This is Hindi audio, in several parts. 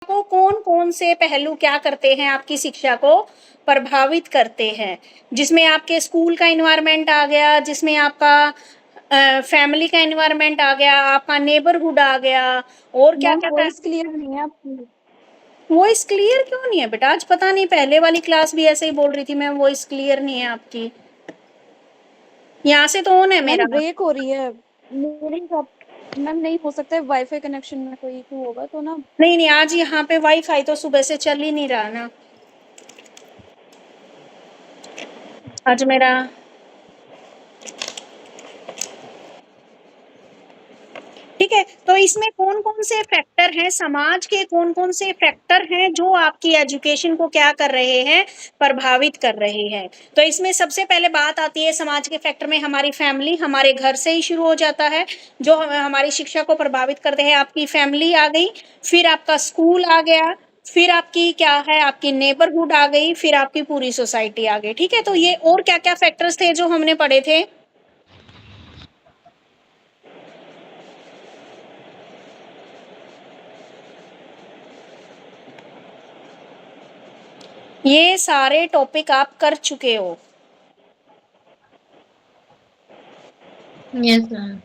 को कौन कौन से पहलू क्या करते हैं आपकी शिक्षा को प्रभावित करते हैं, जिसमें आपके स्कूल का इन्वायरमेंट आ गया, जिसमें आपका फैमिली का इन्वायरमेंट आ गया, आपका नेबरहुड आ गया, और क्या मैम क्या था। वॉइस क्लियर नहीं है आपकी। वॉइस क्लियर क्यों नहीं है बेटा? आज पता नहीं, पहले वाली क्लास भी ऐसे ही बोल रही थी मैम वॉइस क्लियर नहीं है आपकी। यहाँ से तो ऑन है मैम मेरा। ब्रेक हो रही है मेरे हिसाब। मैम नहीं हो सकता है, वाईफाई कनेक्शन में कोई इशू होगा तो ना। नहीं नहीं, आज यहाँ पे वाईफाई तो सुबह से चल ही नहीं रहा ना। आज मेरा ठीक है। तो इसमें कौन कौन से फैक्टर हैं, समाज के कौन कौन से फैक्टर हैं जो आपकी एजुकेशन को क्या कर रहे हैं, प्रभावित कर रहे हैं। तो इसमें सबसे पहले बात आती है समाज के फैक्टर में, हमारी फैमिली, हमारे घर से ही शुरू हो जाता है जो हमारी शिक्षा को प्रभावित करते हैं। आपकी फैमिली आ गई, फिर आपका स्कूल आ गया, फिर आपकी क्या है, आपकी नेबरहुड आ गई, फिर आपकी पूरी सोसाइटी आ गई। ठीक है, तो ये और क्या क्या फैक्टर्स थे जो हमने पढ़े थे? ये सारे टॉपिक आप कर चुके हो। Yes ma'am.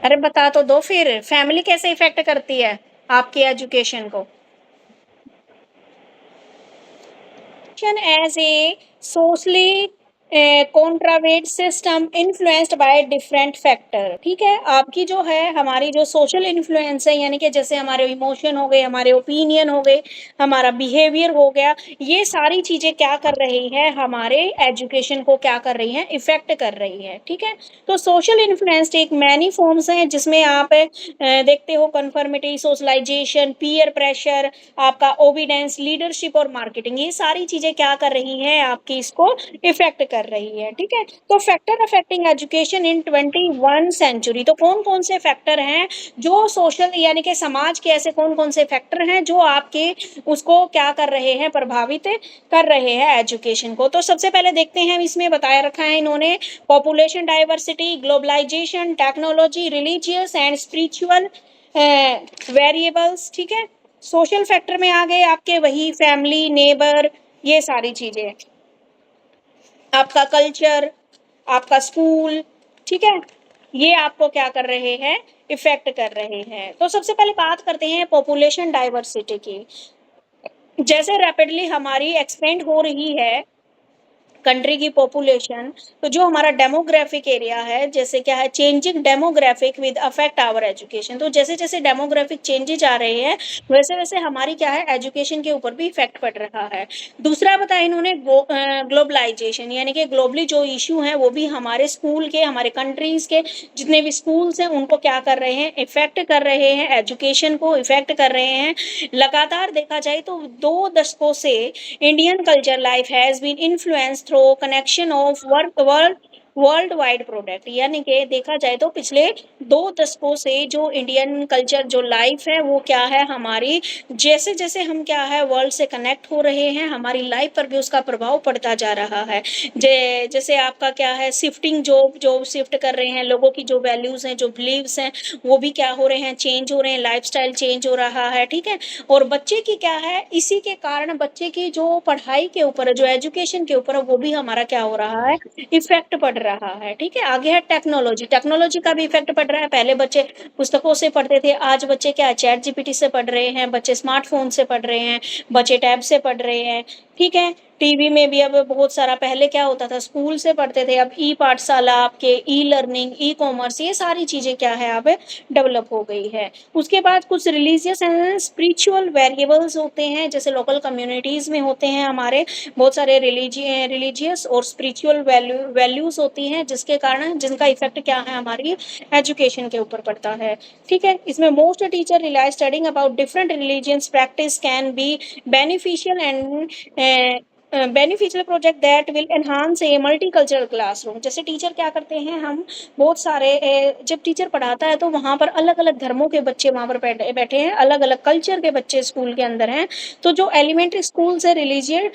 अरे बता तो दो फिर, फैमिली कैसे इफेक्ट करती है आपकी एजुकेशन को? As a socially contrived system influenced by different factor. ठीक है, आपकी जो है, हमारी जो सोशल इन्फ्लुएंस है, यानी कि जैसे हमारे इमोशन हो गए, हमारे ओपिनियन हो गए, हमारा बिहेवियर हो गया, ये सारी चीजें क्या कर रही है, हमारे एजुकेशन को क्या कर रही है, इफेक्ट कर रही है। ठीक है, तो सोशल इन्फ्लुएंस एक मैनी फॉर्म्स हैं, जिसमें आप देखते हो कन्फर्मिटी, सोशलाइजेशन, पीयर प्रेशर, आपका ओबीडेंस, लीडरशिप और मार्केटिंग, ये सारी चीजें क्या कर रही हैं, आपकी इसको इफेक्ट कर रही है। ठीक है, तो factor affecting education in 21 century, तो कौन कौन से फैक्टर हैं जो सोशल यानी कि समाज के, ऐसे कौन कौन से फैक्टर हैं जो आपके उसको क्या कर रहे हैं, प्रभावित कर रहे हैं एजुकेशन को। तो सबसे पहले देखते हैं, इसमें बताया रखा है इन्होंने, population diversity, globalisation, technology, religious and spiritual variables. ठीक है, सोशल फैक्टर में आ गए आपके वही फैमिली, नेबर, ये सारी चीजें, आपका कल्चर, आपका स्कूल। ठीक है, ये आपको क्या कर रहे हैं, इफेक्ट कर रहे हैं। तो सबसे पहले बात करते हैं पॉपुलेशन डाइवर्सिटी की। जैसे रैपिडली हमारी एक्सपेंड हो रही है कंट्री की पॉपुलेशन, तो जो हमारा डेमोग्राफिक एरिया है, जैसे क्या है, changing demographic with affect our education, तो जैसे जैसे डेमोग्राफिक चेंजेज आ रहे हैं, वैसे वैसे हमारी क्या है, एजुकेशन के ऊपर भी इफेक्ट पड़ रहा है। दूसरा बताया इन्होंने ग्लोबलाइजेशन, यानी कि ग्लोबली जो इशू है वो भी हमारे स्कूल के, हमारे कंट्रीज के जितने भी स्कूल्स हैं उनको क्या कर रहे हैं, इफेक्ट कर रहे हैं, एजुकेशन को इफेक्ट कर रहे हैं। लगातार देखा जाए तो 2 दशकों से Indian culture life has been influenced through connection of world wide product, यानी कि देखा जाए तो पिछले 2 दशकों से जो इंडियन कल्चर जो लाइफ है वो क्या है हमारी, जैसे जैसे हम क्या है वर्ल्ड से कनेक्ट हो रहे हैं, हमारी लाइफ पर भी उसका प्रभाव पड़ता जा रहा है। जैसे आपका क्या है, शिफ्टिंग जॉब जॉब शिफ्ट कर रहे हैं, लोगों की जो वैल्यूज हैं, जो बिलीव्स हैं, वो भी क्या हो रहे हैं, चेंज हो रहे हैं, लाइफस्टाइल चेंज हो रहा है। ठीक है, और बच्चे की क्या है, इसी के कारण बच्चे की जो पढ़ाई के ऊपर, जो एजुकेशन के ऊपर, वो भी हमारा क्या हो रहा है, इफेक्ट पड़ रहा है। ठीक है, आगे है टेक्नोलॉजी, टेक्नोलॉजी का भी इफेक्ट पड़ रहा है। पहले बच्चे पुस्तकों से पढ़ते थे, आज बच्चे क्या चैट जीपीटी से पढ़ रहे हैं, बच्चे स्मार्टफोन से पढ़ रहे हैं, बच्चे टैब से पढ़ रहे हैं। ठीक है, टीवी में भी अब बहुत सारा, पहले क्या होता था स्कूल से पढ़ते थे, अब ई पाठशाला, आपके ई लर्निंग, ई कॉमर्स, ये सारी चीजें क्या है अब डेवलप हो गई है। उसके बाद कुछ रिलीजियस एंड स्पिरिचुअल वेरिएबल्स होते हैं, जैसे लोकल कम्युनिटीज में होते हैं हमारे बहुत सारे रिलीजियस और स्पिरिचुअल वैल्यूज होती हैं, जिसके कारण जिनका इफेक्ट क्या है हमारी एजुकेशन के ऊपर पड़ता है। ठीक है, इसमें most teacher rely studying about different religions practice can be beneficial and beneficial project that will enhance A multicultural classroom. जैसे टीचर क्या करते हैं, हम बहुत सारे जब टीचर पढ़ाता है तो वहाँ पर अलग अलग धर्मों के बच्चे वहाँ पर बैठे हैं, अलग अलग कल्चर के बच्चे स्कूल के अंदर हैं। तो जो एलिमेंट्री स्कूल से religious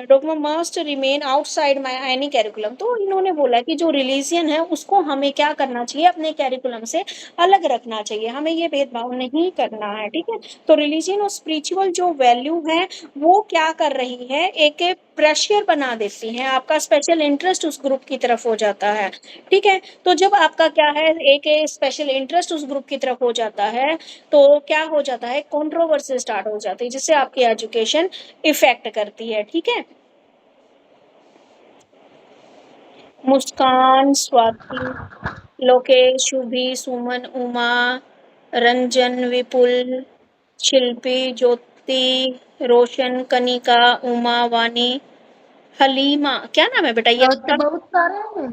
dogma must remain outside my any curriculum. तो इन्होंने बोला कि जो रिलीजियन है उसको हमें क्या करना चाहिए, अपने कैरिकुलम से अलग रखना चाहिए, हमें ये भेदभाव नहीं करना है। ठीक है, तो रिलीजियन और स्पिरिचुअल जो वैल्यू है वो क्या कर रही है, एक प्रेशर बना देती हैं, आपका स्पेशल इंटरेस्ट उस ग्रुप की तरफ हो जाता है। ठीक है, तो जब आपका क्या है, एक स्पेशल इंटरेस्ट उस ग्रुप की तरफ हो जाता है तो क्या हो जाता है, कंट्रोवर्सी स्टार्ट हो जाती है, जिससे आपकी एजुकेशन इफेक्ट करती है। ठीक है, मुस्कान, स्वाति, लोकेश, शुभी, सुमन, उमा, रंजन, विपुल, शिल्पी, ज्योति, रोशन, कनिका, उमा, वानी, हलीमा। क्या नाम है बेटा ये तो आपका? बहुत सारे हैं।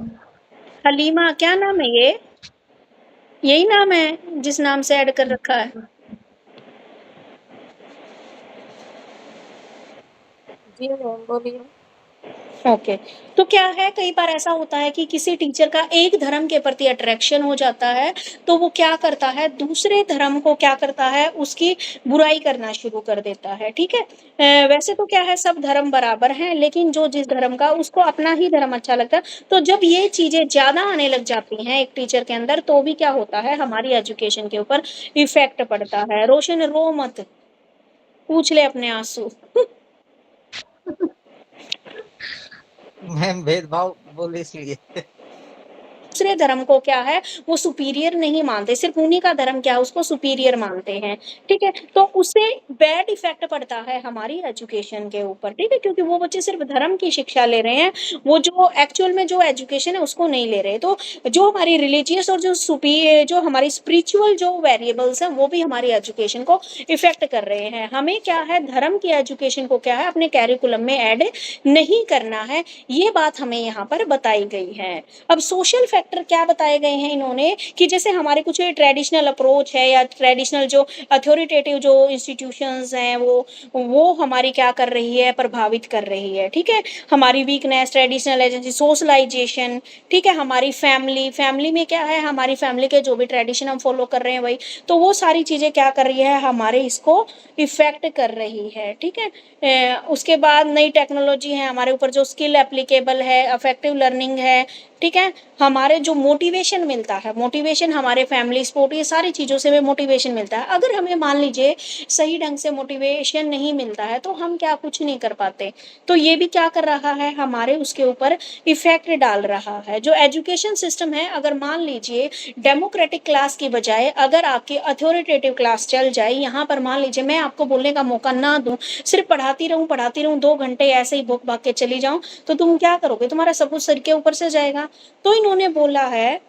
हलीमा, क्या नाम है ये? यही नाम है जिस नाम से ऐड कर रखा है? जी मैम बोलिए। ओके। तो क्या है, कई बार ऐसा होता है कि किसी टीचर का एक धर्म के प्रति अट्रैक्शन हो जाता है, तो वो क्या करता है, दूसरे धर्म को क्या करता है, उसकी बुराई करना शुरू कर देता है। ठीक है, वैसे तो क्या है, सब धर्म बराबर हैं, लेकिन जो जिस धर्म का उसको अपना ही धर्म अच्छा लगता है। तो जब ये चीजें ज्यादा आने लग जाती हैं एक टीचर के अंदर, तो भी क्या होता है, हमारी एजुकेशन के ऊपर इफेक्ट पड़ता है। रोशन रो मत, पूछ ले अपने आंसू। मैम भेदभाव बोले इसलिए। दूसरे धर्म को क्या है, वो सुपीरियर नहीं मानते, सिर्फ उन्हीं का धर्म क्या है, उसको सुपीरियर मानते हैं। ठीक है, तो उससे बैड इफेक्ट पड़ता है हमारी एजुकेशन के ऊपर। ठीक है, क्योंकि वो बच्चे सिर्फ धर्म की शिक्षा ले रहे हैं, वो जो एक्चुअल में जो एजुकेशन है उसको नहीं ले रहे। तो जो हमारी रिलीजियस और जो हमारी स्पिरिचुअल जो वेरिएबल्स हैं वो भी हमारी एजुकेशन को इफेक्ट कर रहे हैं। हमें क्या है, धर्म की एजुकेशन को क्या है, अपने कैरिकुलम में ऐड नहीं करना है, ये बात हमें यहाँ पर बताई गई है। अब सोशल फैक्टर क्या बताए गए हैं इन्होंने, कि जैसे हमारे कुछ ट्रेडिशनल अप्रोच है या ट्रेडिशनल जो अथॉरिटेटिव जो इंस्टीट्यूशंस हैं वो हमारी क्या कर रही है, प्रभावित कर रही है। ठीक है, हमारी वीकनेस, ट्रेडिशनल एजेंसी, सोशलाइजेशन। ठीक है, हमारी फैमिली में क्या है, हमारी फैमिली के जो भी ट्रेडिशन हम फॉलो कर रहे हैं वही, तो वो सारी चीजें क्या कर रही है, हमारे इसको इफेक्ट कर रही है। ठीक है, उसके बाद नई टेक्नोलॉजी है हमारे ऊपर, जो स्किल एप्लीकेबल है, अफेक्टिव लर्निंग है। ठीक है, हमारे जो मोटिवेशन मिलता है, मोटिवेशन हमारे फैमिली सपोर्ट, ये सारी चीज़ों से हमें मोटिवेशन मिलता है। अगर हमें मान लीजिए सही ढंग से मोटिवेशन नहीं मिलता है तो हम क्या कुछ नहीं कर पाते। तो ये भी क्या कर रहा है, हमारे उसके ऊपर इफेक्ट डाल रहा है। जो एजुकेशन सिस्टम है, अगर मान लीजिए डेमोक्रेटिक क्लास की बजाय अगर आपकी अथॉरिटेटिव क्लास चल जाए, यहाँ पर मान लीजिए मैं आपको बोलने का मौका ना दूं, सिर्फ पढ़ाती रहूं 2 घंटे ऐसे ही भूख भाग के चली जाऊं, तो तुम क्या करोगे, तुम्हारा सब कुछ सर के ऊपर से जाएगा। तो इन्होंने बोला है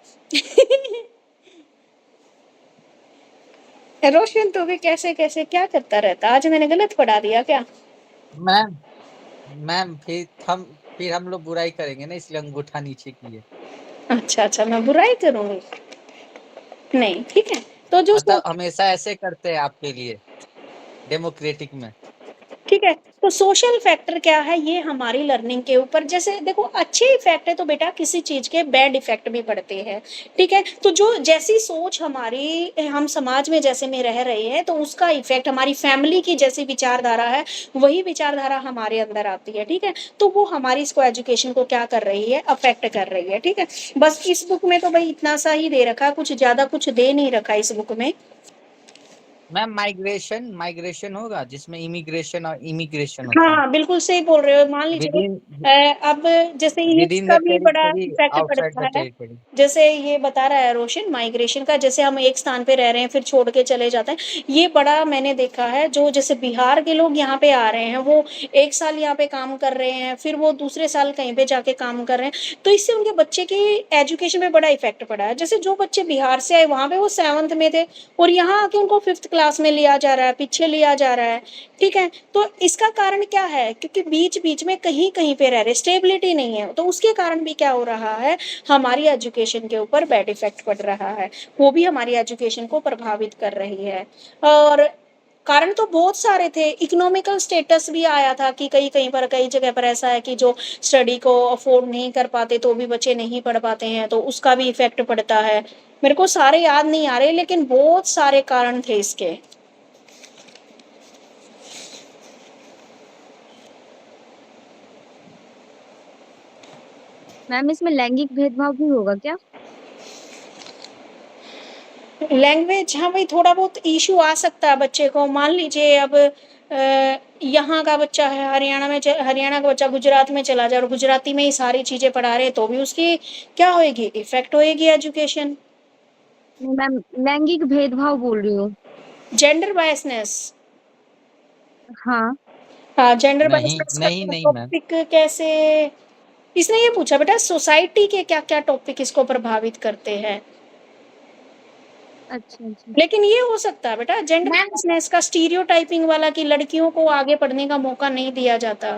रोशन तू भी कैसे कैसे क्या करता रहता, आज मैंने गलत पढ़ा दिया क्या? मैम मैम फिर हम लोग बुराई करेंगे ना, इसलिए अंगूठा नीचे किए। अच्छा अच्छा, मैं बुराई करूंगी? नहीं, ठीक है। तो जो मतलब हमेशा ऐसे करते हैं आपके लिए डेमोक्रेटिक में। ठीक है, तो सोशल फैक्टर क्या है, ये हमारी लर्निंग के ऊपर, जैसे देखो अच्छे इफेक्ट है तो बेटा किसी चीज के बैड इफेक्ट भी पड़ते हैं। ठीक है, तो जो जैसी सोच हमारी, हम समाज में जैसे में रह रहे हैं तो उसका इफेक्ट, हमारी फैमिली की जैसी विचारधारा है वही विचारधारा हमारे अंदर आती है। ठीक है, तो वो हमारी इसको एजुकेशन को क्या कर रही है, अफेक्ट कर रही है। ठीक है, बस इस बुक में तो भाई इतना सा ही दे रखा, कुछ ज्यादा कुछ दे नहीं रखा इस बुक में। मैम माइग्रेशन माइग्रेशन होगा जिसमें इमिग्रेशन और इमिग्रेशन होता है हाँ बिल्कुल सही बोल रहे हो, मान लीजिए विदिन अब जैसे इंग्लिश विदिन का द भी बड़ा टेरिटरी, इफेक्ट आउटसाइड पड़ता द है। टेरिटरी। जैसे ये बता रहा है रोशन माइग्रेशन का, जैसे हम एक स्थान पे रह रहे हैं फिर छोड़ के चले जाते हैं, ये बड़ा मैंने देखा है। जो जैसे बिहार के लोग यहाँ पे आ रहे हैं, वो 1 साल यहाँ पे काम कर रहे हैं, फिर वो दूसरे साल कहीं पे जाके काम कर रहे हैं, तो इससे उनके बच्चे की एजुकेशन पे बड़ा इफेक्ट पड़ा है। जैसे जो बच्चे बिहार से आए वहां पे वो 7th में थे, और यहाँ आके उनको 5th क्लास में लिया जा रहा है, पीछे लिया जा रहा है। ठीक है, तो इसका कारण क्या है, क्योंकि बीच बीच में कहीं कहीं पे रह रहे, स्टेबिलिटी नहीं है, तो उसके कारण भी क्या हो रहा है, हमारी एजुकेशन के ऊपर बैड इफेक्ट पड़ रहा है, वो भी हमारी एजुकेशन को प्रभावित कर रही है। और कारण तो बहुत सारे थे, इकोनॉमिकल स्टेटस भी आया था कि कई जगह पर ऐसा है कि जो स्टडी को अफोर्ड नहीं कर पाते तो भी बच्चे नहीं पढ़ पाते हैं, तो उसका भी इफेक्ट पड़ता है। मेरे को सारे याद नहीं आ रहे, लेकिन बहुत सारे कारण थे इसके। मैम इसमें लैंगिक भेदभाव भी होगा क्या? लैंग्वेज, हाँ भाई, थोड़ा बहुत इशू आ सकता है बच्चे को। मान लीजिए अब यहाँ का बच्चा है, हरियाणा का बच्चा गुजरात में चला जाए और गुजराती में ही सारी चीजें पढ़ा रहे, तो भी उसकी क्या होएगी, इफेक्ट होएगी एजुकेशन। नहीं मैम, लैंगिक भेदभाव बोल रही हूँ। जेंडर बायसनेस, हाँ। हाँ, जेंडर नहीं बायसनेस नहीं का नहीं मैम। टॉपिक कैसे? इसने ये पूछा बेटा सोसाइटी के क्या क्या टॉपिक इसको प्रभावित करते हैं। अच्छा अच्छा। लेकिन ये हो सकता है बेटा जेंडर मैम बायसनेस का स्टीरियोटाइपिंग वाला, कि लड़कियों को आगे पढ़ने का मौका नहीं दिया जाता,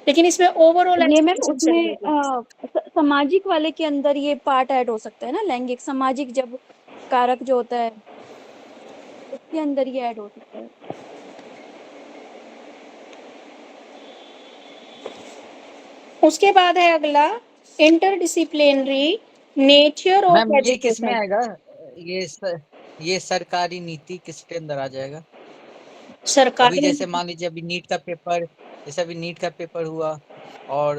लेकिन इसमें ओवरऑल ये मैम एजुकेशन उसमें चलेगी। सामाजिक वाले के अंदर ये पार्ट ऐड हो सकता है ना, लैंगिक सामाजिक जब कारक जो होता है उसके अंदर ये ऐड हो सकता है। उसके बाद है अगला, इंटरडिसिप्लिनरी नेचर ऑफ मैम ये किस में एजुकेशन। आएगा? ये ये सरकारी नीति किसके अंदर आ जाएगा? अभी सरकारी जैसे मान लीजिए अभी नीट का पेपर, जैसे अभी नीट का पेपर हुआ और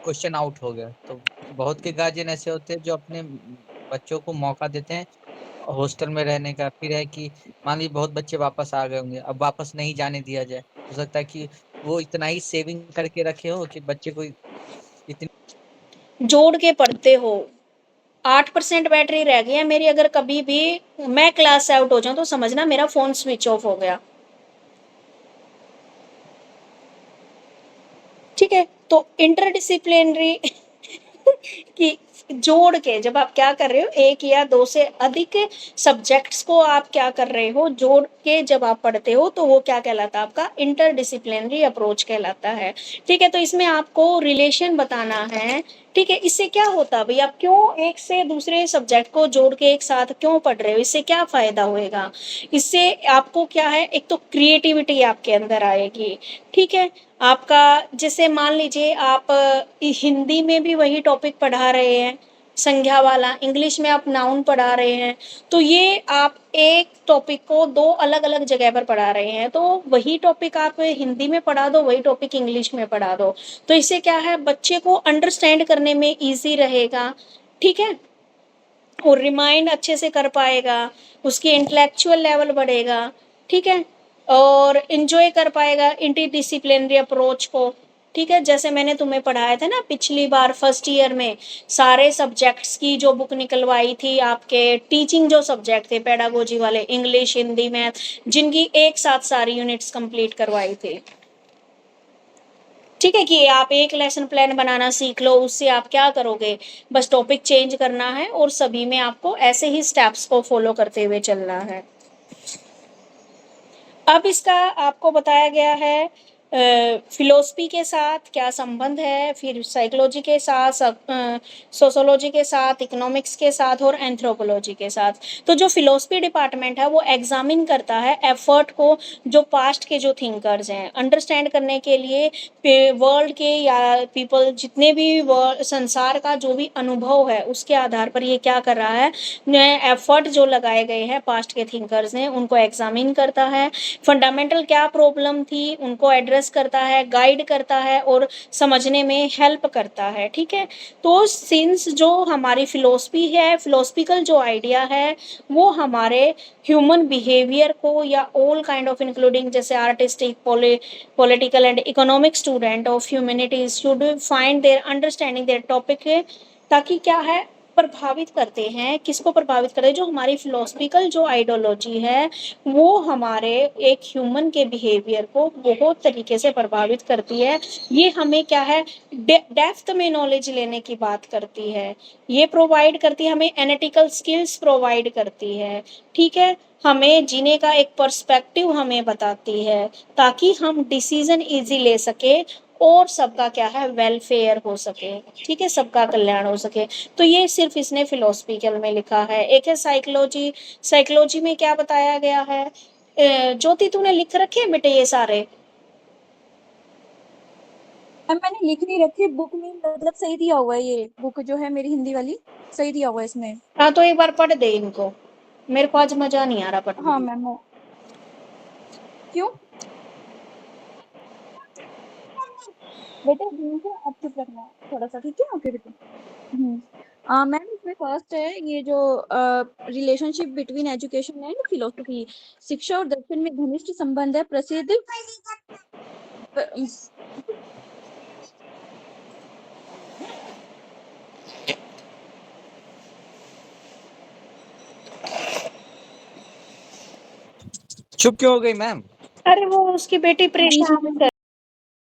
क्वेश्चन आउट हो गया, तो बहुत के गार्जियन ऐसे होते हैं जो अपने बच्चों को मौका देते हैं हॉस्टल में रहने का। फिर है कि मान लीजिए बहुत बच्चे वापस आ गए होंगे, अब वापस नहीं जाने दिया जाए, हो सकता है कि वो इतना ही सेविंग करके रखे हो कि बच्चे को इतनी। जोड़ के पढ़ते हो, 8% बैटरी रह गई है मेरी, अगर कभी भी मैं क्लास से आउट हो जाऊं तो समझना मेरा फोन स्विच ऑफ हो गया। ठीक है, तो इंटरडिसिप्लिनरी कि जोड़ के जब आप क्या कर रहे हो, एक या दो से अधिक सब्जेक्ट्स को आप क्या कर रहे हो, जोड़ के जब आप पढ़ते हो, तो वो क्या कहलाता है, आपका इंटरडिसिप्लिनरी अप्रोच कहलाता है। ठीक है, तो इसमें आपको रिलेशन बताना है। ठीक है, इससे क्या होता है भाई, आप क्यों एक से दूसरे सब्जेक्ट को जोड़ के एक साथ क्यों पढ़ रहे हो, इससे क्या फायदा होएगा? इससे आपको क्या है, एक तो क्रिएटिविटी आपके अंदर आएगी। ठीक है, आपका जैसे मान लीजिए आप हिंदी में भी वही टॉपिक पढ़ा रहे हैं संज्ञा वाला, इंग्लिश में आप नाउन पढ़ा रहे हैं, तो ये आप एक टॉपिक को दो अलग अलग जगह पर पढ़ा रहे हैं, तो वही टॉपिक आप हिंदी में पढ़ा दो, वही टॉपिक इंग्लिश में पढ़ा दो, तो इससे क्या है, बच्चे को अंडरस्टैंड करने में ईजी रहेगा। ठीक है, और रिमाइंड अच्छे से कर पाएगा, उसकी इंटेलेक्चुअल लेवल बढ़ेगा। ठीक है, और इंजॉय कर पाएगा इंटरडिसिप्लिनरी अप्रोच को। ठीक है, जैसे मैंने तुम्हें पढ़ाया था ना पिछली बार फर्स्ट ईयर में, सारे सब्जेक्ट्स की जो बुक निकलवाई थी, आपके टीचिंग जो सब्जेक्ट थे पेडागोजी वाले, इंग्लिश, हिंदी, मैथ, जिनकी एक साथ सारी यूनिट्स कंप्लीट करवाई थी। ठीक है, कि आप एक लेसन प्लान बनाना सीख लो, उससे आप क्या करोगे, बस टॉपिक चेंज करना है और सभी में आपको ऐसे ही स्टेप्स को फॉलो करते हुए चलना है। अब इसका आपको बताया गया है फिलोसफी के साथ क्या संबंध है, फिर साइकोलॉजी के साथ, सोशोलॉजी के साथ, इकोनॉमिक्स के साथ और एंथ्रोपोलॉजी के साथ। तो जो फिलोसफी डिपार्टमेंट है वो एग्जामिन करता है एफर्ट को, जो पास्ट के जो थिंकर्स हैं अंडरस्टैंड करने के लिए, वर्ल्ड के या पीपल जितने भी संसार का जो भी अनुभव है उसके आधार पर ये क्या कर रहा है, एफर्ट जो लगाए गए हैं पास्ट के थिंकर्स ने उनको एग्जामिन करता है, फंडामेंटल क्या प्रॉब्लम थी उनको एड्रेस करता है, गाइड करता है और समझने में हेल्प करता है। ठीक है, तो सिंस जो हमारी फिलोसफी है, फिलोसफिकल जो आइडिया है, वो हमारे ह्यूमन बिहेवियर को या ऑल काइंड ऑफ इंक्लूडिंग जैसे artistic, political and economic student of humanities should find their understanding their topic, ताकि क्या है, प्रभावित करते हैं, किसको प्रभावित करते हैं, जो हमारी फिलोसफिकल जो आइडियोलॉजी है वो हमारे एक ह्यूमन के बिहेवियर को बहुत तरीके से प्रभावित करती है। ये हमें क्या है, डेप्थ में नॉलेज लेने की बात करती है, ये प्रोवाइड करती है हमें एनालिटिकल स्किल्स प्रोवाइड करती है। ठीक है, हमें जीने का एक पर्सपेक्टिव हमें बताती है, ताकि हम डिसीजन इजी ले सके और सबका क्या है, वेलफेयर हो सके। ठीक है, सबका कल्याण हो सके। तो ये सिर्फ इसने फिलोसफिकल में लिखा है। एक है साइकोलॉजी, साइकोलॉजी में क्या बताया गया है, ज्योति तूने लिख रखे हैं बेटे ये सारे? मैम मैंने लिख नहीं रखी बुक में, मतलब सही दिया हुआ है, ये बुक जो है मेरी हिंदी वाली सही दिया हुआ है इसमें। हाँ तो एक बार पढ़ दे इनको, मेरे को आज मजा नहीं आ रहा पढ़ने हाँ में। मैम क्यों बेटा आप चुप रखना थोड़ा सा, ठीक है? ओके बेटा। मैम इसमें फर्स्ट है ये जो relationship between education and philosophy, शिक्षा और दर्शन में घनिष्ठ संबंध है। प्रसिद्ध चुप क्यों हो गई मैम? अरे वो उसकी बेटी परेशान कर